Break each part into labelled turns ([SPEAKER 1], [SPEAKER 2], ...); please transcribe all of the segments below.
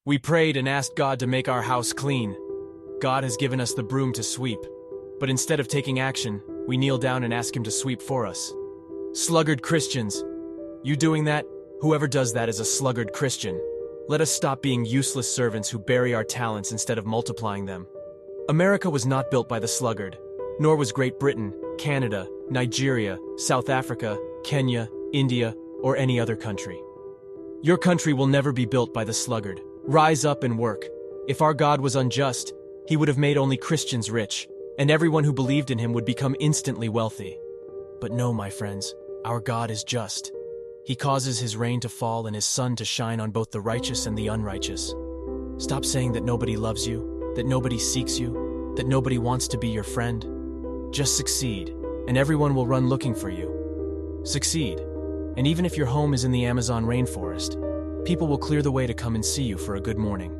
[SPEAKER 1] We prayed and asked God to make our house clean. God has given us the broom to sweep. But instead of taking action, we kneel down and ask Him to sweep for us. Sluggard Christians. You doing that? Whoever does that is a sluggard Christian. Let us stop being useless servants who bury our talents instead of multiplying them. America was not built by the sluggard, nor was Great Britain, Canada, Nigeria, South Africa, Kenya, India, or any other country. Your country will never be built by the sluggard. Rise up and work. If our God was unjust, He would have made only Christians rich, and everyone who believed in Him would become instantly wealthy. But no, my friends, our God is just. He causes His rain to fall and His sun to shine on both the righteous and the unrighteous. Stop saying that nobody loves you, that nobody seeks you, that nobody wants to be your friend. Just succeed, and everyone will run looking for you. Succeed, and even if your home is in the Amazon rainforest, people will clear the way to come and see you for a good morning.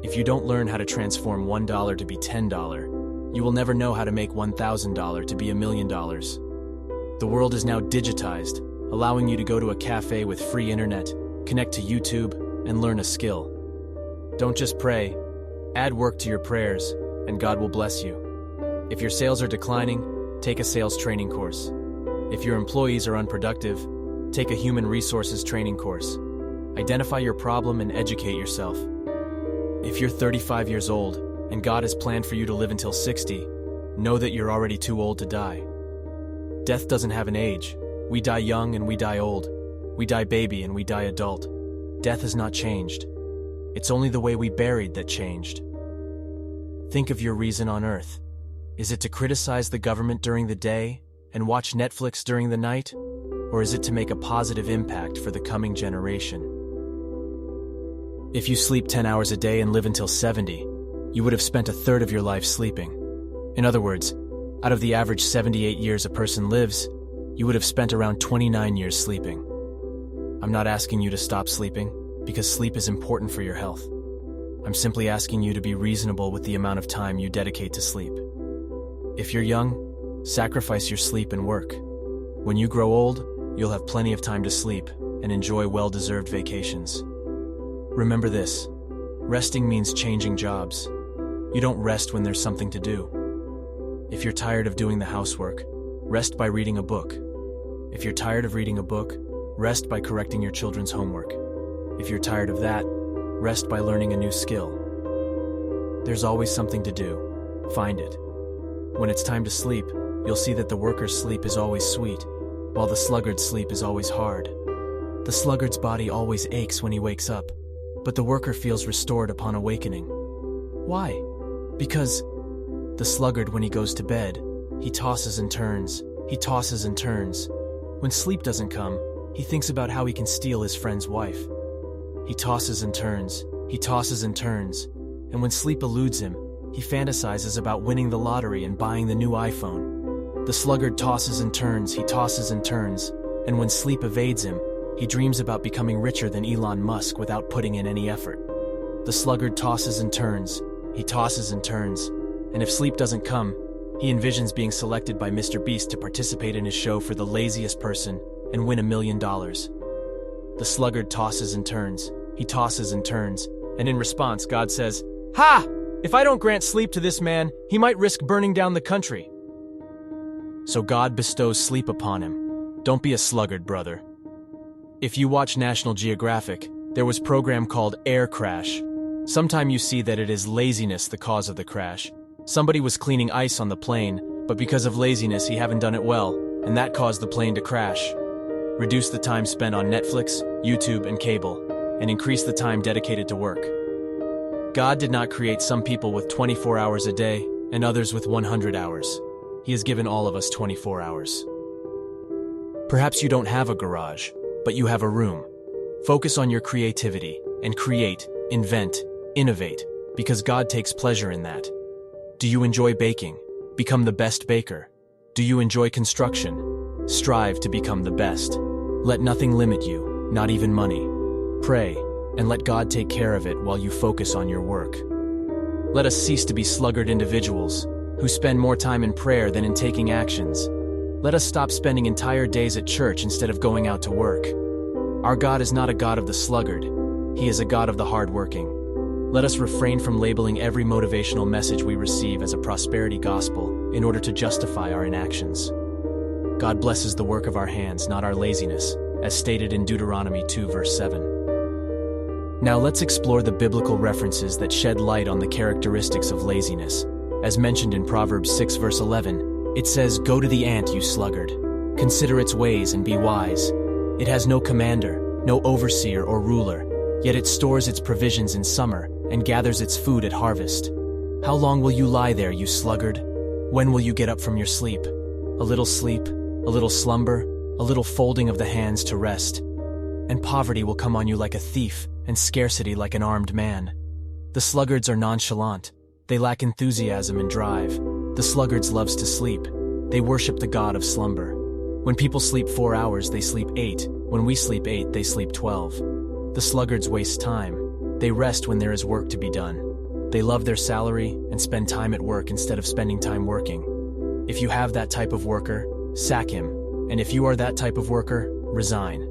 [SPEAKER 1] If you don't learn how to transform $1 to be $10, you will never know how to make $1,000 to be $1 million. The world is now digitized, allowing you to go to a cafe with free internet, connect to YouTube, and learn a skill. Don't just pray, add work to your prayers, and God will bless you. If your sales are declining, take a sales training course. If your employees are unproductive, take a human resources training course. Identify your problem and educate yourself. If you're 35 years old and God has planned for you to live until 60, know that you're already too old to die. Death doesn't have an age. We die young and we die old. We die baby and we die adult. Death has not changed. It's only the way we buried that changed. Think of your reason on earth. Is it to criticize the government during the day and watch Netflix during the night? Or is it to make a positive impact for the coming generation? If you sleep 10 hours a day and live until 70, you would have spent a third of your life sleeping. In other words, out of the average 78 years a person lives, you would have spent around 29 years sleeping. I'm not asking you to stop sleeping, because sleep is important for your health. I'm simply asking you to be reasonable with the amount of time you dedicate to sleep. If you're young, sacrifice your sleep and work. When you grow old, you'll have plenty of time to sleep and enjoy well-deserved vacations. Remember this, resting means changing jobs. You don't rest when there's something to do. If you're tired of doing the housework, rest by reading a book. If you're tired of reading a book, rest by correcting your children's homework. If you're tired of that, rest by learning a new skill. There's always something to do. Find it. When it's time to sleep, you'll see that the worker's sleep is always sweet, while the sluggard's sleep is always hard. The sluggard's body always aches when he wakes up, but the worker feels restored upon awakening. Why? Because the sluggard, when he goes to bed, he tosses and turns, he tosses and turns. When sleep doesn't come, he thinks about how he can steal his friend's wife. He tosses and turns, he tosses and turns, and when sleep eludes him, he fantasizes about winning the lottery and buying the new iPhone. The sluggard tosses and turns, he tosses and turns, and when sleep evades him, he dreams about becoming richer than Elon Musk without putting in any effort. The sluggard tosses and turns, he tosses and turns, and if sleep doesn't come, he envisions being selected by Mr. Beast to participate in his show for the laziest person and win $1 million. The sluggard tosses and turns, he tosses and turns, and in response, God says, "Ha! If I don't grant sleep to this man, he might risk burning down the country." So God bestows sleep upon him. Don't be a sluggard, brother. If you watch National Geographic, there was a program called Air Crash. Sometime you see that it is laziness the cause of the crash. Somebody was cleaning ice on the plane, but because of laziness he haven't done it well, and that caused the plane to crash. Reduce the time spent on Netflix, YouTube, and cable, and increase the time dedicated to work. God did not create some people with 24 hours a day and others with 100 hours. He has given all of us 24 hours. Perhaps you don't have a garage, but you have a room. Focus on your creativity and create, invent, innovate, because God takes pleasure in that. Do you enjoy baking? Become the best baker. Do you enjoy construction? Strive to become the best. Let nothing limit you, not even money. Pray, and let God take care of it while you focus on your work. Let us cease to be sluggard individuals who spend more time in prayer than in taking actions. Let us stop spending entire days at church instead of going out to work. Our God is not a God of the sluggard. He is a God of the hardworking. Let us refrain from labeling every motivational message we receive as a prosperity gospel in order to justify our inactions. God blesses the work of our hands, not our laziness, as stated in Deuteronomy 2 verse 7. Now let's explore the biblical references that shed light on the characteristics of laziness. As mentioned in Proverbs 6 verse 11, it says, "Go to the ant, you sluggard. Consider its ways and be wise. It has no commander, no overseer or ruler, yet it stores its provisions in summer and gathers its food at harvest. How long will you lie there, you sluggard? When will you get up from your sleep? A little slumber, a little folding of the hands to rest. And poverty will come on you like a thief, and scarcity like an armed man." The sluggards are nonchalant. They lack enthusiasm and drive. The sluggards loves to sleep. They worship the god of slumber. When people sleep 4 hours, they sleep 8. When we sleep 8, they sleep 12. The sluggards waste time. They rest when there is work to be done. They love their salary and spend time at work instead of spending time working. If you have that type of worker, sack him. And if you are that type of worker, resign.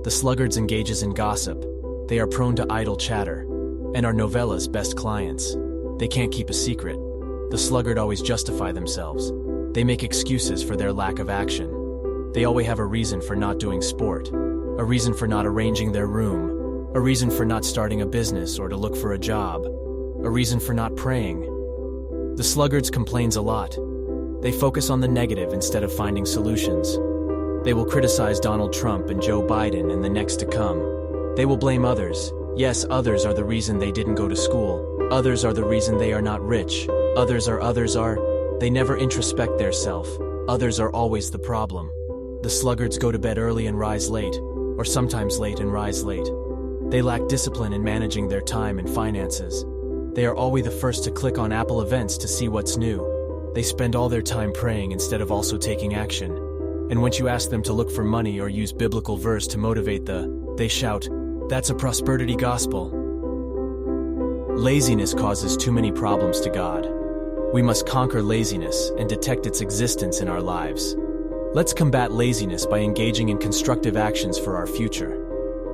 [SPEAKER 1] The sluggards engages in gossip. They are prone to idle chatter, and are novella's best clients. They can't keep a secret. The sluggard always justify themselves. They make excuses for their lack of action. They always have a reason for not doing sport, a reason for not arranging their room, a reason for not starting a business or to look for a job, a reason for not praying. The sluggards complains a lot. They focus on the negative instead of finding solutions. They will criticize Donald Trump and Joe Biden and the next to come. They will blame others. Yes, others are the reason they didn't go to school. Others are the reason they are not rich. Others are, they never introspect their self. Others are always the problem. The sluggards go to bed early and rise late, or sometimes late and rise late. They lack discipline in managing their time and finances. They are always the first to click on Apple events to see what's new. They spend all their time praying instead of also taking action. And once you ask them to look for money or use biblical verse to motivate they shout, "That's a prosperity gospel." Laziness causes too many problems to God. We must conquer laziness and detect its existence in our lives. Let's combat laziness by engaging in constructive actions for our future.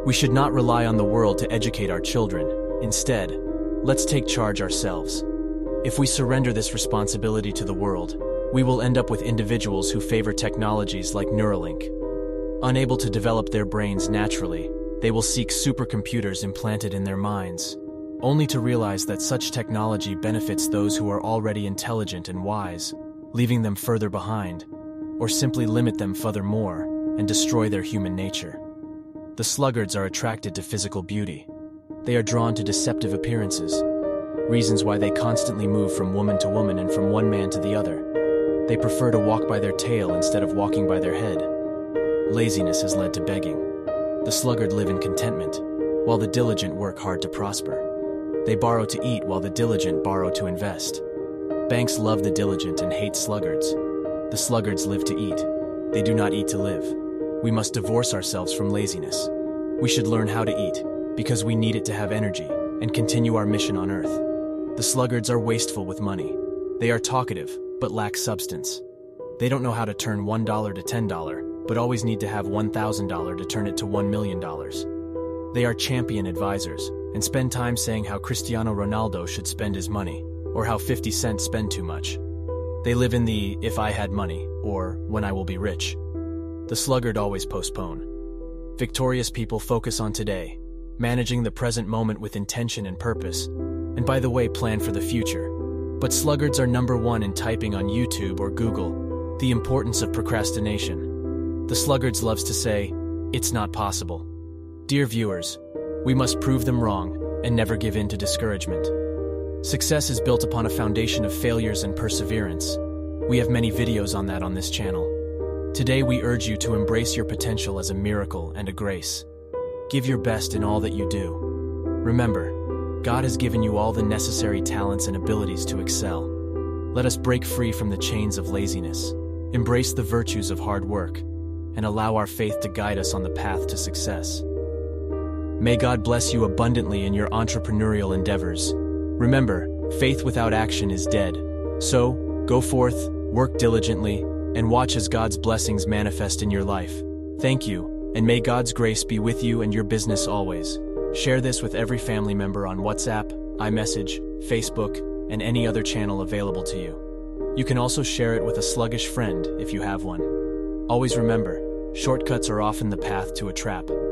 [SPEAKER 1] We should not rely on the world to educate our children. Instead, let's take charge ourselves. If we surrender this responsibility to the world, we will end up with individuals who favor technologies like Neuralink. Unable to develop their brains naturally, they will seek supercomputers implanted in their minds, only to realize that such technology benefits those who are already intelligent and wise, leaving them further behind, or simply limit them furthermore and destroy their human nature. The sluggards are attracted to physical beauty. They are drawn to deceptive appearances, reasons why they constantly move from woman to woman and from one man to the other. They prefer to walk by their tail instead of walking by their head. Laziness has led to begging. The sluggard live in contentment, while the diligent work hard to prosper. They borrow to eat while the diligent borrow to invest. Banks love the diligent and hate sluggards. The sluggards live to eat. They do not eat to live. We must divorce ourselves from laziness. We should learn how to eat, because we need it to have energy and continue our mission on earth. The sluggards are wasteful with money. They are talkative, but lack substance. They don't know how to turn $1 to $10, but always need to have $1,000 to turn it to $1 million. They are champion advisors, and spend time saying how Cristiano Ronaldo should spend his money, or how 50 Cent spend too much. They live in the "if I had money," or "when I will be rich." The sluggard always postpone. Victorious people focus on today, managing the present moment with intention and purpose, and by the way, plan for the future. But sluggards are number one in typing on YouTube or Google. The importance of procrastination. The sluggards loves to say, "It's not possible." Dear viewers, we must prove them wrong and never give in to discouragement. Success is built upon a foundation of failures and perseverance. We have many videos on that on this channel. Today we urge you to embrace your potential as a miracle and a grace. Give your best in all that you do. Remember, God has given you all the necessary talents and abilities to excel. Let us break free from the chains of laziness, embrace the virtues of hard work, and allow our faith to guide us on the path to success. May God bless you abundantly in your entrepreneurial endeavors. Remember, faith without action is dead. So, go forth, work diligently, and watch as God's blessings manifest in your life. Thank you, and may God's grace be with you and your business always. Share this with every family member on WhatsApp, iMessage, Facebook, and any other channel available to you. You can also share it with a sluggish friend if you have one. Always remember, shortcuts are often the path to a trap.